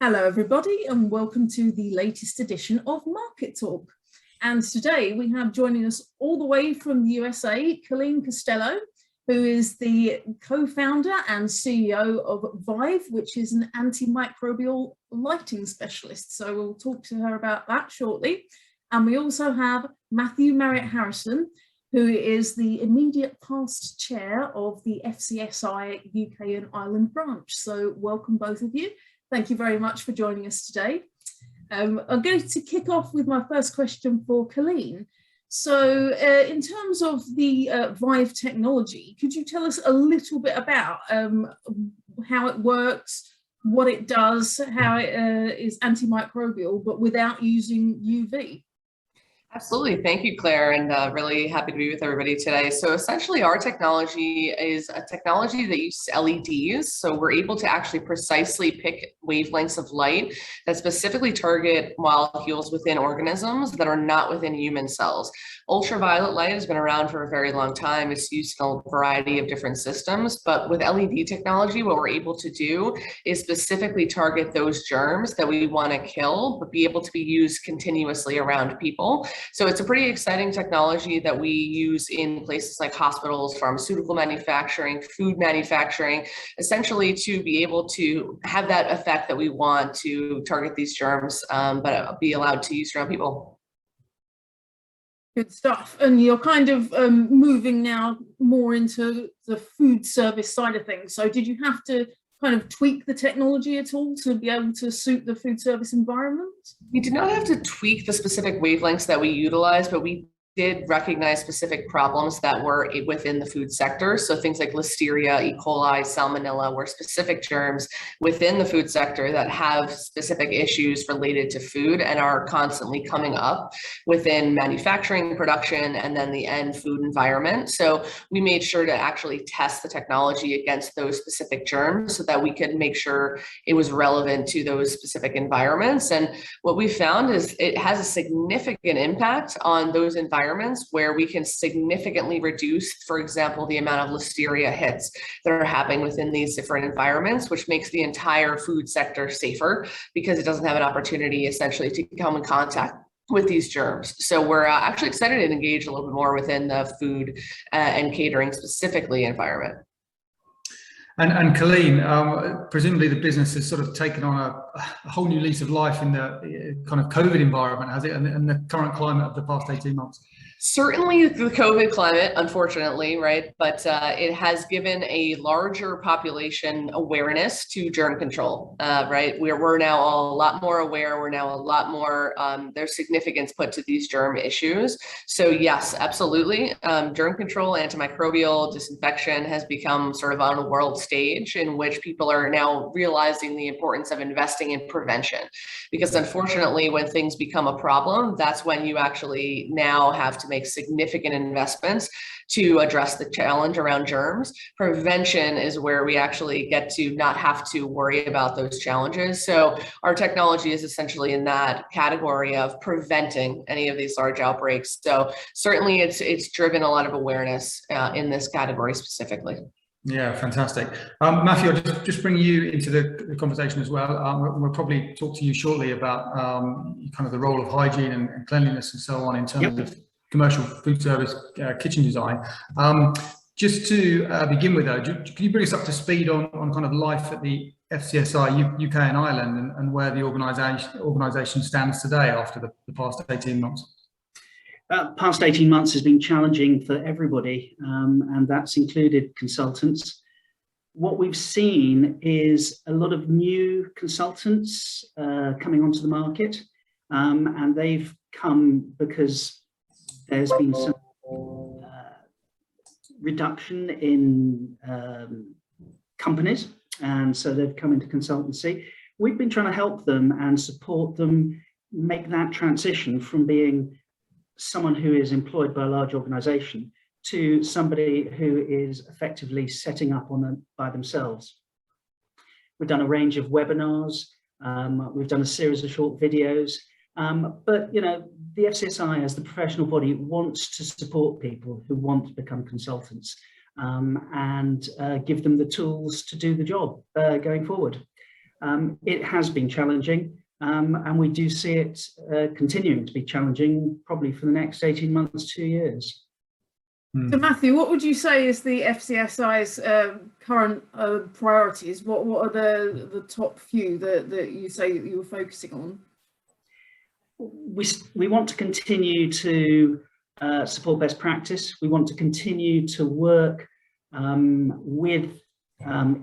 Hello everybody and welcome to the latest edition of Market Talk. And today we have joining us all the way from the USA, Colleen Costello, who is the co-founder and CEO of Vive, which is an antimicrobial lighting specialist. So we'll talk to her about that shortly. And we also have Matthew Marriott Harrison, who is the immediate past chair of the FCSI UK and Ireland branch. So welcome both of you. Thank you very much for joining us today. I'm going to kick off with my first question for Colleen. So in terms of the Vive technology, could you tell us a little bit about how it works, what it does, how it is antimicrobial, but without using UV? Absolutely. Thank you, Claire, and really happy to be with everybody today. So essentially our technology is a technology that uses LEDs. So we're able to actually precisely pick wavelengths of light that specifically target molecules within organisms that are not within human cells. Ultraviolet light has been around for a very long time. It's used in a variety of different systems, but with LED technology, what we're able to do is specifically target those germs that we want to kill, but be able to be used continuously around people. So it's a pretty exciting technology that we use in places like hospitals, pharmaceutical manufacturing, food manufacturing, essentially to be able to have that effect that we want to target these germs, but be allowed to use around people. Good stuff. And you're kind of moving now more into the food service side of things. So did you have to kind of tweak the technology at all to be able to suit the food service environment? We did not have to tweak the specific wavelengths that we utilize, but we did recognize specific problems that were within the food sector. So things like Listeria, E. coli, Salmonella were specific germs within the food sector that have specific issues related to food and are constantly coming up within manufacturing, production, and then the end food environment. So we made sure to actually test the technology against those specific germs so that we could make sure it was relevant to those specific environments. And what we found is it has a significant impact on those environments where we can significantly reduce, for example, the amount of Listeria hits that are happening within these different environments, which makes the entire food sector safer because it doesn't have an opportunity essentially to come in contact with these germs. So we're actually excited to engage a little bit more within the food and catering specifically environment. And Colleen, presumably the business has sort of taken on a whole new lease of life in the kind of COVID environment, has it, and the current climate of the past 18 months? Certainly the COVID climate, unfortunately, right? But it has given a larger population awareness to germ control, right? We're now all a lot more aware. We're now a lot more, there's significance put to these germ issues. So yes, absolutely. Germ control, antimicrobial, disinfection has become sort of on a world stage in which people are now realizing the importance of investing in prevention. Because unfortunately, when things become a problem, that's when you actually now have to make significant investments to address the challenge around germs. Prevention is where we actually get to not have to worry about those challenges. So our technology is essentially in that category of preventing any of these large outbreaks. So certainly it's driven a lot of awareness in this category specifically. Yeah, fantastic. Matthew, I'll just bring you into the conversation as well. We'll probably talk to you shortly about kind of the role of hygiene and cleanliness and so on in terms of commercial food service kitchen design. Just to begin with, though, can you bring us up to speed on kind of life at the FCSI UK and Ireland and where the organisation stands today after the past 18 months? Past 18 months has been challenging for everybody, and that's included consultants. What we've seen is a lot of new consultants coming onto the market, and they've come because there's been some reduction in companies, and so they've come into consultancy. We've been trying to help them and support them make that transition from being someone who is employed by a large organization to somebody who is effectively setting up on them by themselves. We've done a range of webinars, we've done a series of short videos, but you know, the FCSI as the professional body wants to support people who want to become consultants and give them the tools to do the job going forward. it has been challenging, and we do see it continuing to be challenging probably for the next 18 months, 2 years. So Matthew, what would you say is the FCSI's current priorities? What are the top few that you say that you're focusing on? We want to continue to support best practice. We want to continue to work with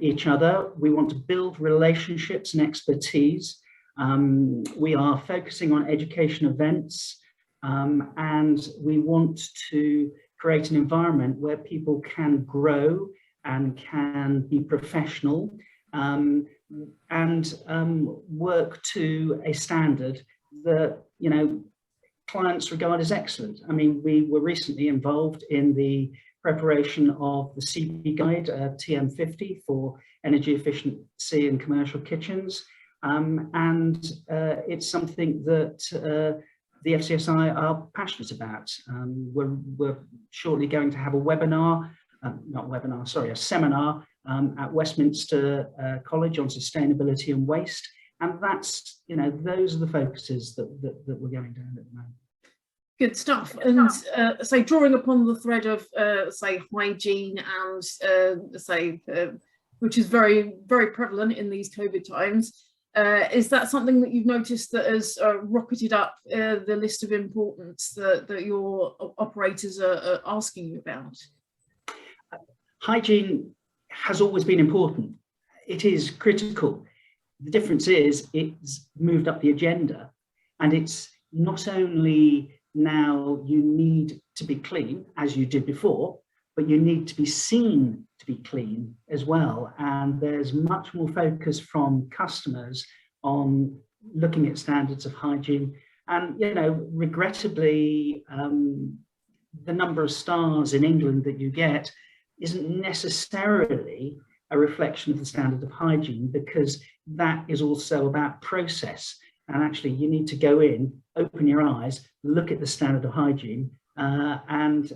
each other. We want to build relationships and expertise. We are focusing on education events, and we want to create an environment where people can grow and can be professional, and work to a standard that, you know, clients regard as excellent. I mean, we were recently involved in the preparation of the CP guide, TM50, for energy efficiency in commercial kitchens, and it's something that the FCSI are passionate about. We're shortly going to have a webinar, a seminar at Westminster College on sustainability and waste. And that's, you know, those are the focuses that we're going down at the moment. Good stuff. And say, drawing upon the thread of say hygiene and which is very, very prevalent in these COVID times, is that something that you've noticed that has rocketed up the list of importance that your operators are asking you about? Hygiene has always been important. It is critical. The difference is it's moved up the agenda, and it's not only now you need to be clean as you did before, but you need to be seen to be clean as well. And there's much more focus from customers on looking at standards of hygiene. And, you know, regrettably, the number of stars in England that you get isn't necessarily a reflection of the standard of hygiene, because that is also about process. And actually, you need to go in, open your eyes, look at the standard of hygiene, and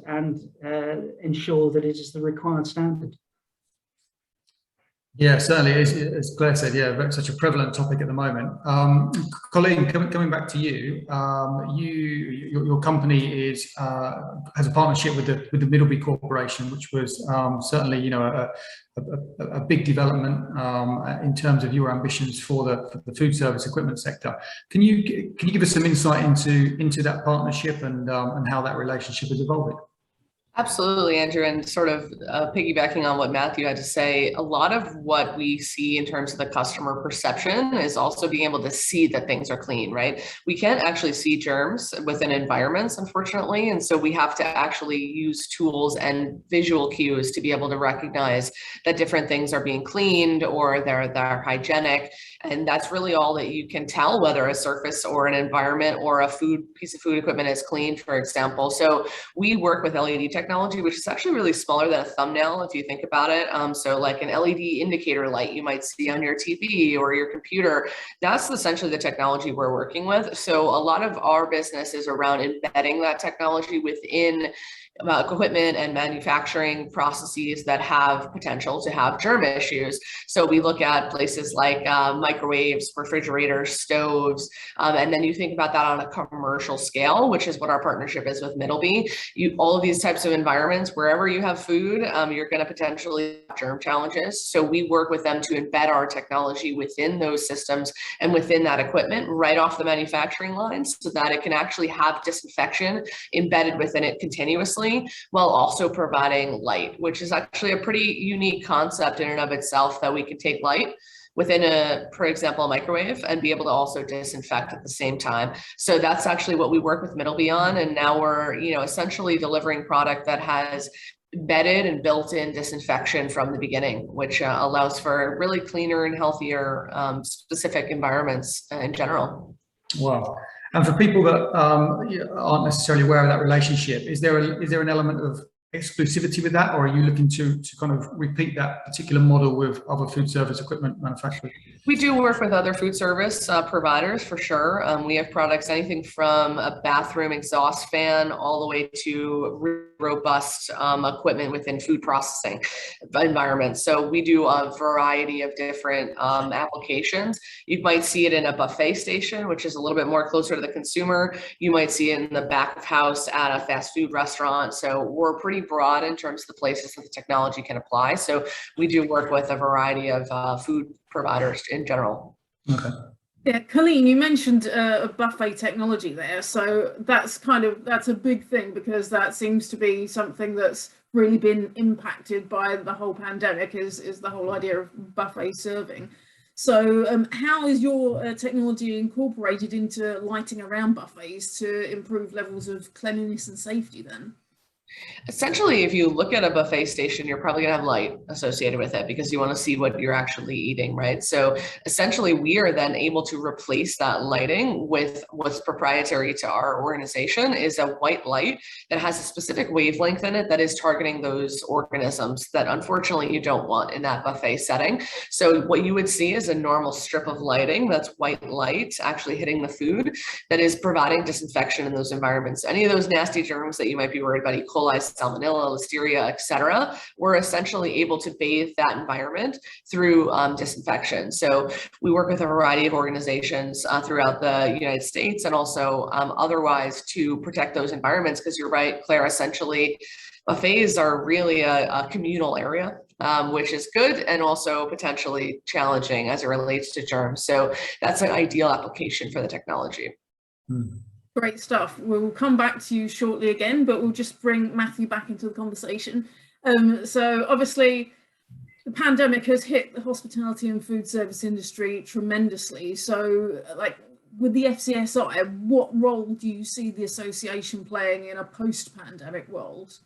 ensure that it is the required standard. Yeah, certainly, as Claire said, yeah, such a prevalent topic at the moment. Colleen, coming back to you, your company has a partnership with the Middleby Corporation, which was certainly, you know, a big development in terms of your ambitions for the food service equipment sector. Can you give us some insight into that partnership and how that relationship is evolving? Absolutely, Andrew, and sort of piggybacking on what Matthew had to say, a lot of what we see in terms of the customer perception is also being able to see that things are clean, right? We can't actually see germs within environments, unfortunately, and so we have to actually use tools and visual cues to be able to recognize that different things are being cleaned or they're hygienic, and that's really all that you can tell whether a surface or an environment or a piece of food equipment is clean, for example. So we work with LED technology, which is actually really smaller than a thumbnail if you think about it. So like an LED indicator light you might see on your TV or your computer, that's essentially the technology we're working with. So a lot of our business is around embedding that technology within equipment and manufacturing processes that have potential to have germ issues. So we look at places like microwaves, refrigerators, stoves, and then you think about that on a commercial scale, which is what our partnership is with Middleby. All of these types of environments, wherever you have food, you're going to potentially have germ challenges. So we work with them to embed our technology within those systems and within that equipment right off the manufacturing lines, so that it can actually have disinfection embedded within it continuously, while also providing light, which is actually a pretty unique concept in and of itself, that we can take light within for example, a microwave and be able to also disinfect at the same time. So that's actually what we work with Middleby on. And now we're, you know, essentially delivering product that has embedded and built-in disinfection from the beginning, which allows for really cleaner and healthier specific environments in general. Wow. And for people that aren't necessarily aware of that relationship, is there an element of exclusivity with that, or are you looking to kind of repeat that particular model with other food service equipment manufacturers? We do work with other food service providers for sure. We have products, anything from a bathroom exhaust fan all the way to robust equipment within food processing environments. So we do a variety of different applications. You might see it in a buffet station, which is a little bit more closer to the consumer. You might see it in the back of house at a fast food restaurant. So we're pretty broad in terms of the places that the technology can apply. So we do work with a variety of food providers in general. Okay. Yeah, Colleen, you mentioned a buffet technology there. So that's a big thing, because that seems to be something that's really been impacted by the whole pandemic, is the whole idea of buffet serving. So how is your technology incorporated into lighting around buffets to improve levels of cleanliness and safety then? Essentially, if you look at a buffet station, you're probably going to have light associated with it because you want to see what you're actually eating, right? So essentially, we are then able to replace that lighting with what's proprietary to our organization, is a white light that has a specific wavelength in it that is targeting those organisms that unfortunately you don't want in that buffet setting. So what you would see is a normal strip of lighting that's white light actually hitting the food that is providing disinfection in those environments. Any of those nasty germs that you might be worried about, E. coli, salmonella, listeria, etc., we're essentially able to bathe that environment through disinfection. So we work with a variety of organizations throughout the United States and also otherwise to protect those environments, because you're right, Claire, essentially buffets are really a communal area, which is good and also potentially challenging as it relates to germs. So that's an ideal application for the technology. Great stuff. We'll come back to you shortly again, but we'll just bring Matthew back into the conversation. So obviously the pandemic has hit the hospitality and food service industry tremendously. So like with the FCSI, what role do you see the association playing in a post-pandemic world?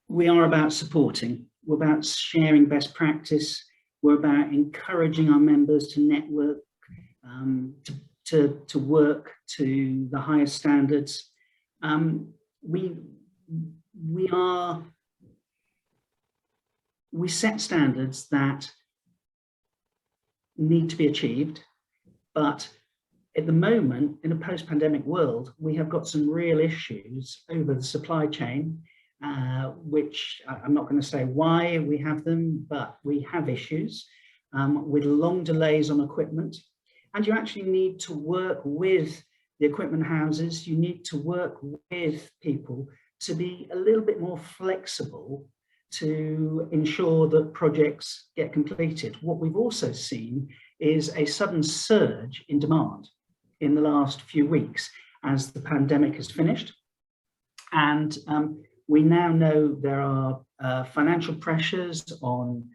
We are about supporting. We're about sharing best practice. We're about encouraging our members to network, to work to the highest standards. We set standards that need to be achieved, but at the moment, in a post-pandemic world, we have got some real issues over the supply chain, which I'm not going to say why we have them, but we have issues with long delays on equipment. And you actually need to work with the equipment houses. You need to work with people to be a little bit more flexible to ensure that projects get completed. What we've also seen is a sudden surge in demand in the last few weeks as the pandemic has finished. And we now know there are financial pressures on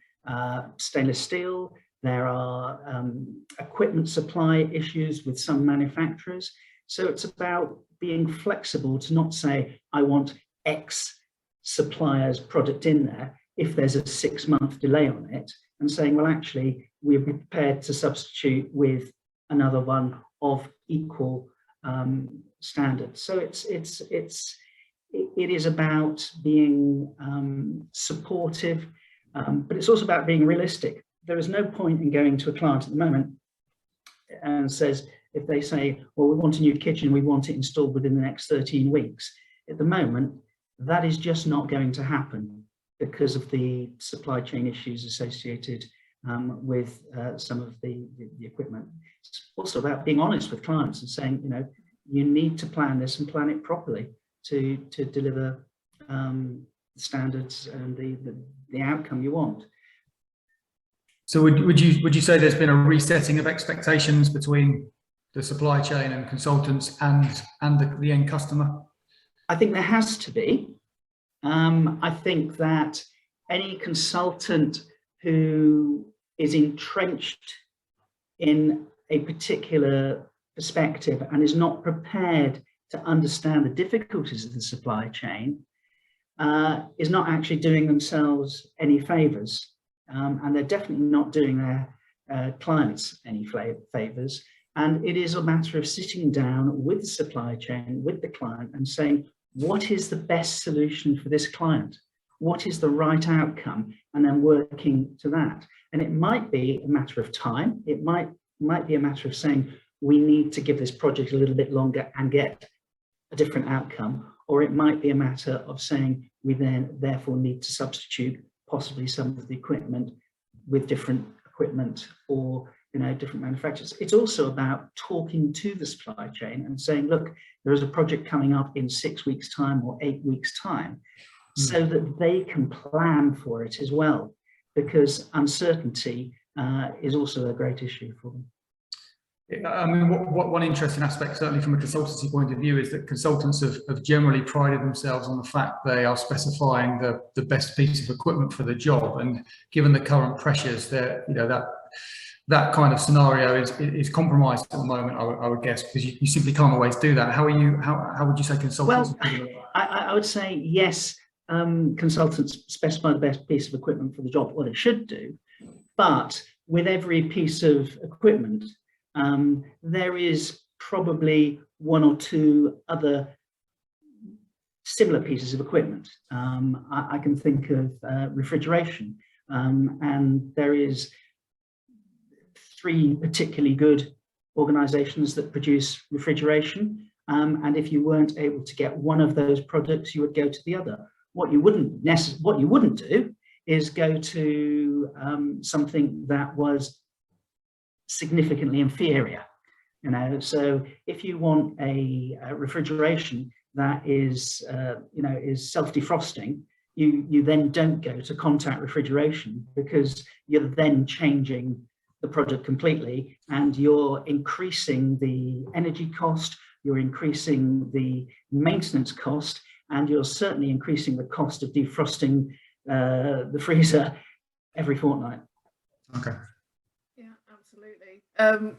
stainless steel. There are equipment supply issues with some manufacturers. So it's about being flexible to not say, I want X supplier's product in there if there's a 6-month delay on it, and saying, well, actually, we're prepared to substitute with another one of equal standard. So it is about being supportive, but it's also about being realistic. There is no point in going to a client at the moment and says, if they say, well, we want a new kitchen, we want it installed within the next 13 weeks. At the moment, that is just not going to happen because of the supply chain issues associated with some of the equipment. It's also about being honest with clients and saying, you know, you need to plan this and plan it properly to deliver standards and the outcome you want. So would you say there's been a resetting of expectations between the supply chain and consultants and the end customer? I think there has to be. I think that any consultant who is entrenched in a particular perspective and is not prepared to understand the difficulties of the supply chain is not actually doing themselves any favors, and they're definitely not doing their clients any favors. And it is a matter of sitting down with the supply chain, with the client, and saying, what is the best solution for this client? what is the right outcome, and then working to that. And it might be a matter of time. It might be a matter of saying, we need to give this project a little bit longer and get a different outcome. Or it might be a matter of saying, we then therefore need to substitute possibly some of the equipment with different equipment or different manufacturers. It's also about talking to the supply chain and saying, look, there is a project coming up in 6 weeks' time or 8 weeks' time, so that they can plan for it as well, because uncertainty is also a great issue for them. I mean, one interesting aspect, certainly from a consultancy point of view, is that consultants have generally prided themselves on the fact they are specifying the best piece of equipment for the job. And given the current pressures, that kind of scenario is compromised at the moment, I would guess, because you simply can't always do that. How would you say consultants? Well, I would say yes. Consultants specify the best piece of equipment for the job, what it should do, but with every piece of equipment, there is probably one or two other similar pieces of equipment. I can think of refrigeration, and there is 3 particularly good organizations that produce refrigeration, and if you weren't able to get one of those products, you would go to the other. What you wouldn't do is go to something that was significantly inferior. So if you want a refrigeration that is is self-defrosting, you then don't go to contact refrigeration, because you're then changing the product completely, and you're increasing the energy cost, you're increasing the maintenance cost, and you're certainly increasing the cost of defrosting the freezer every fortnight. Okay. Yeah, absolutely.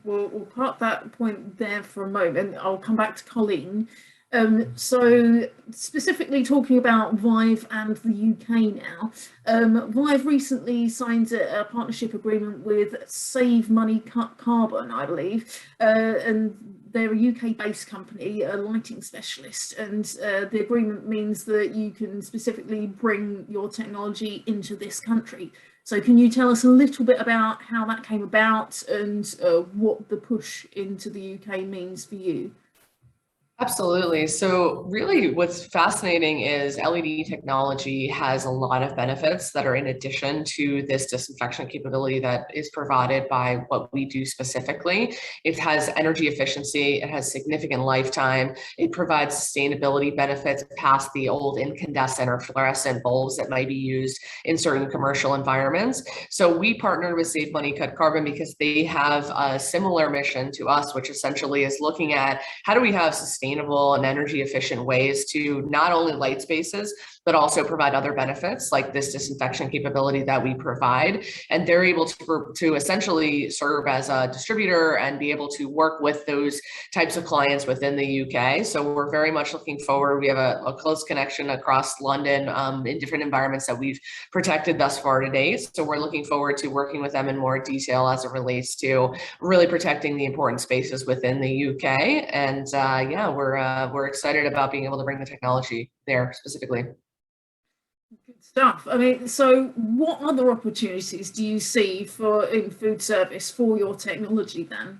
We'll park that point there for a moment. I'll come back to Colleen. So specifically talking about Vive and the UK now, Vive recently signed a partnership agreement with Save Money Cut Carbon, I believe, and they're a UK-based company, a lighting specialist, and the agreement means that you can specifically bring your technology into this country. So can you tell us a little bit about how that came about and what the push into the UK means for you? Absolutely. So really what's fascinating is LED technology has a lot of benefits that are in addition to this disinfection capability that is provided by what we do specifically. It has energy efficiency, it has significant lifetime, it provides sustainability benefits past the old incandescent or fluorescent bulbs that might be used in certain commercial environments. So we partnered with Save Money Cut Carbon because they have a similar mission to us, which essentially is looking at how do we have sustainable and energy efficient ways to not only light spaces, but also provide other benefits like this disinfection capability that we provide. And they're able to essentially serve as a distributor and be able to work with those types of clients within the UK. So we're very much looking forward. We have a close connection across London in different environments that we've protected thus far to date. So we're looking forward to working with them in more detail as it relates to really protecting the important spaces within the UK. And yeah, we're excited about being able to bring the technology there specifically. Good stuff. I mean, so what other opportunities do you see in food service for your technology then?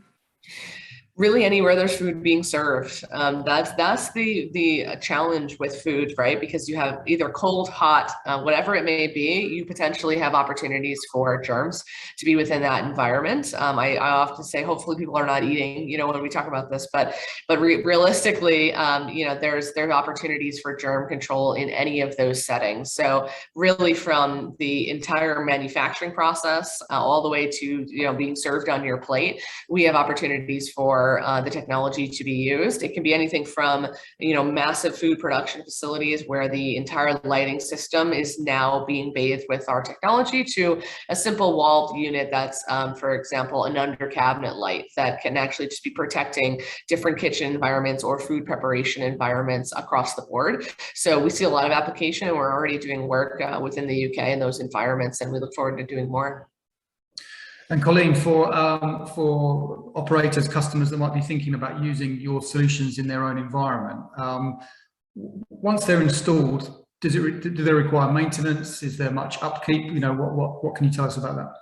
Really anywhere there's food being served. That's the challenge with food, right? Because you have either cold, hot, whatever it may be, you potentially have opportunities for germs to be within that environment. I often say, hopefully people are not eating, when we talk about this, but realistically, there's opportunities for germ control in any of those settings. So really from the entire manufacturing process all the way to, being served on your plate, we have opportunities for the technology to be used. It can be anything from, massive food production facilities where the entire lighting system is now being bathed with our technology to a simple walled unit that's, for example, an under cabinet light that can actually just be protecting different kitchen environments or food preparation environments across the board. So we see a lot of application, and we're already doing work within the UK in those environments, and we look forward to doing more. And Colleen, for operators, customers that might be thinking about using your solutions in their own environment, once they're installed, do they require maintenance? Is there much upkeep? You know, what can you tell us about that?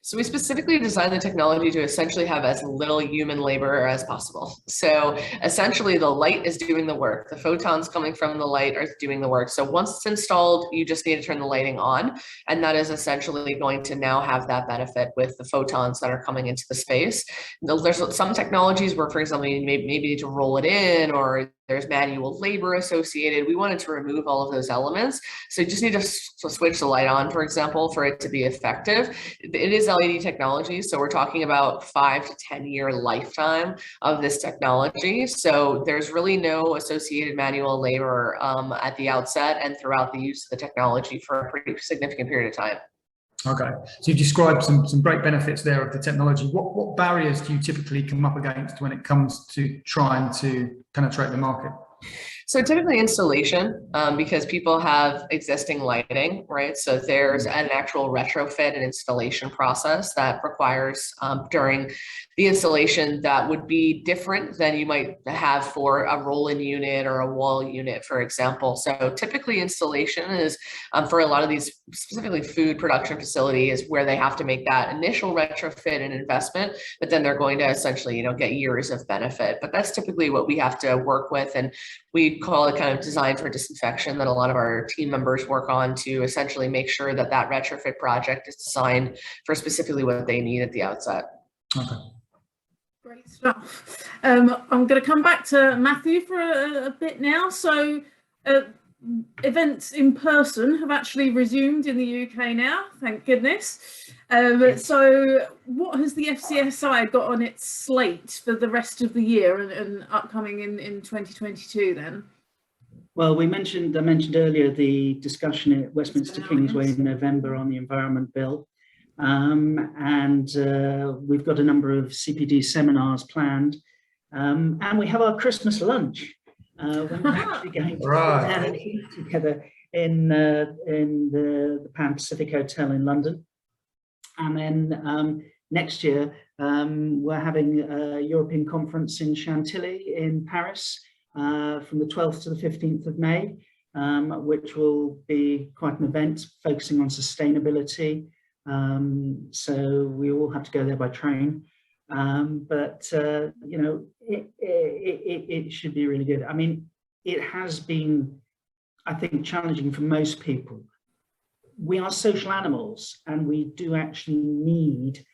So we specifically designed the technology to essentially have as little human labor as possible. So essentially the light is doing the work. The photons coming from the light are doing the work. So once it's installed, you just need to turn the lighting on. And that is essentially going to now have that benefit with the photons that are coming into the space. There's some technologies where, for example, you maybe need to roll it in, or there's manual labor associated. We wanted to remove all of those elements. So you just need to switch the light on, for example, for it to be effective. It is LED technology, so we're talking about 5 to 10 year lifetime of this technology. So there's really no associated manual labor at the outset and throughout the use of the technology for a pretty significant period of time. Okay, so you've described some great benefits there of the technology. What barriers do you typically come up against when it comes to trying to penetrate the market? So typically installation, because people have existing lighting, right? So there's an actual retrofit and installation process that requires during the installation that would be different than you might have for a roll-in unit or a wall unit, for example. So typically installation is for a lot of these, specifically food production facilities, where they have to make that initial retrofit and investment, but then they're going to essentially, you know, get years of benefit. But that's typically what we have to work with, and we call it kind of design for disinfection that a lot of our team members work on to essentially make sure that that retrofit project is designed for specifically what they need at the outset. Okay. Great stuff. I'm going to come back to Matthew for a bit now. So events in person have actually resumed in the UK now, thank goodness. So what has the FCSI got on its slate for the rest of the year and upcoming in 2022 then? Well, I mentioned earlier the discussion at Westminster Kingsway in November on the Environment Bill. And we've got a number of CPD seminars planned. And we have our Christmas lunch. When we're actually going to eat together in the Pan Pacific Hotel in London. And then next year, we're having a European conference in Chantilly in Paris from the 12th to the 15th of May, which will be quite an event focusing on sustainability. So we all have to go there by train. But you know, it should be really good. I mean, it has been, I think, challenging for most people. We are social animals, and we do actually need,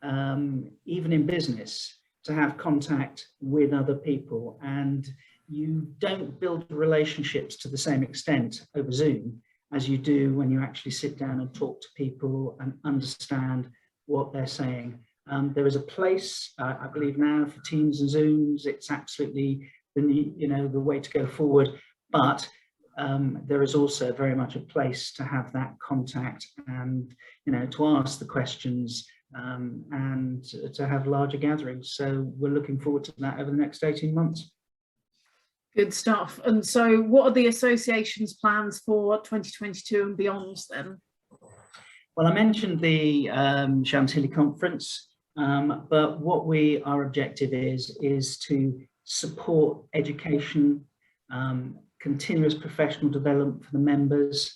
even in business, to have contact with other people. And you don't build relationships to the same extent over Zoom as you do when you actually sit down and talk to people and understand what they're saying. There is a place, I believe now, for Teams and Zooms. It's absolutely the way to go forward. But there is also very much a place to have that contact and to ask the questions and to have larger gatherings. So we're looking forward to that over the next 18 months. Good stuff. And so what are the association's plans for 2022 and beyond then? Well, I mentioned the Chantilly conference, but what our objective is to support education, continuous professional development for the members.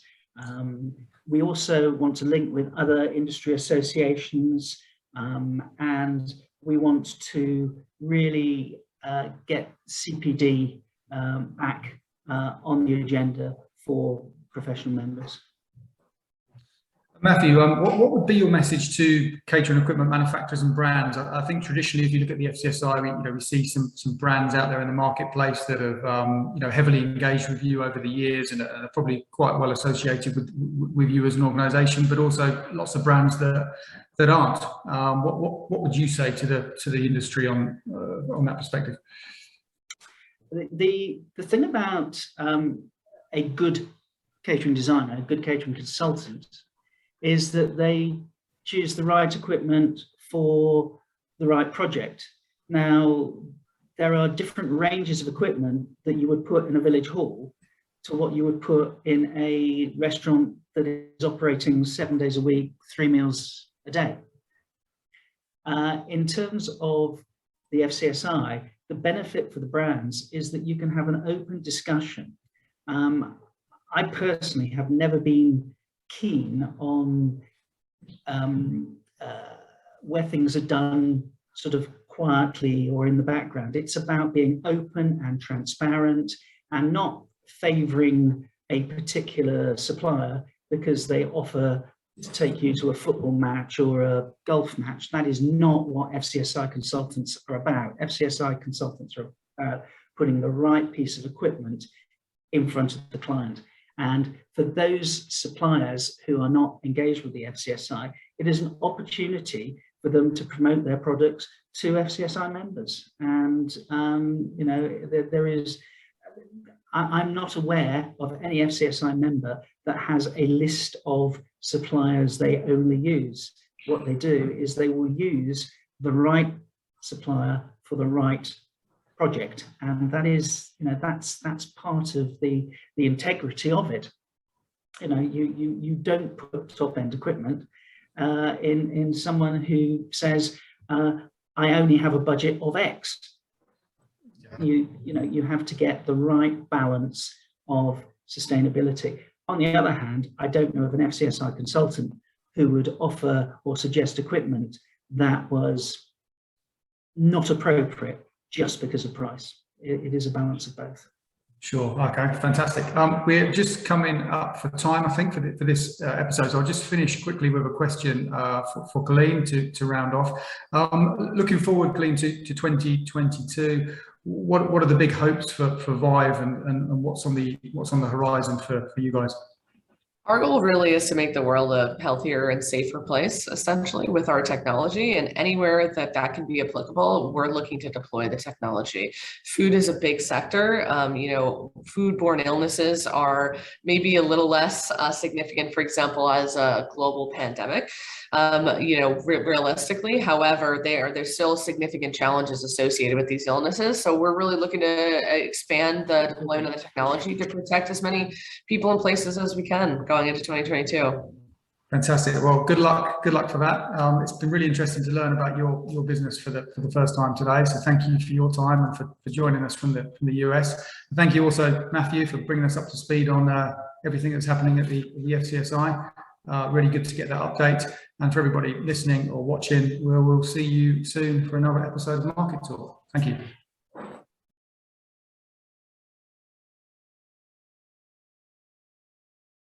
We also want to link with other industry associations, and we want to really get CPD back on the agenda for professional members. Matthew, what would be your message to catering equipment manufacturers and brands? I think traditionally, if you look at the FCSI, we see some brands out there in the marketplace that have heavily engaged with you over the years and are probably quite well associated with you as an organisation, but also lots of brands that aren't. What would you say to the industry on that perspective? The thing about a good catering designer, a good catering consultant, is that they choose the right equipment for the right project. Now, there are different ranges of equipment that you would put in a village hall to what you would put in a restaurant that is operating 7 days a week, 3 meals a day. In terms of the FCSI, the benefit for the brands is that you can have an open discussion. I personally have never been keen on where things are done sort of quietly or in the background. It's about being open and transparent and not favouring a particular supplier because they offer to take you to a football match or a golf match. That is not what FCSI consultants are about. FCSI consultants are about putting the right piece of equipment in front of the client. And for those suppliers who are not engaged with the FCSI, it is an opportunity for them to promote their products to FCSI members. And, you know, I'm not aware of any FCSI member that has a list of suppliers they only use. What they do is they will use the right supplier for the right project, and that is, you know, that's part of the integrity of it. You know, you don't put top-end equipment in someone who says, I only have a budget of X. You know, you have to get the right balance of sustainability. On the other hand, I don't know of an FCSI consultant who would offer or suggest equipment that was not appropriate just because of price. It is a balance of both. Sure. Okay. Fantastic. We're just coming up for time, I think, for this episode. So I'll just finish quickly with a question for Colleen to round off. Looking forward, Colleen, to 2022. What are the big hopes for Vive, and what's on the horizon for you guys? Our goal really is to make the world a healthier and safer place, essentially, with our technology. And anywhere that can be applicable, we're looking to deploy the technology. Food is a big sector. You know, foodborne illnesses are maybe a little less significant, for example, as a global pandemic. You know, realistically, however, there's still significant challenges associated with these illnesses. So we're really looking to expand the deployment of the technology to protect as many people and places as we can going into 2022. Fantastic. Well, good luck for that. It's been really interesting to learn about your business for the first time today. So thank you for your time and for joining us from the US. And thank you also, Matthew, for bringing us up to speed on everything that's happening at the FCSI. Really good to get that update. And for everybody listening or watching, we'll see you soon for another episode of Market Talk. Thank you.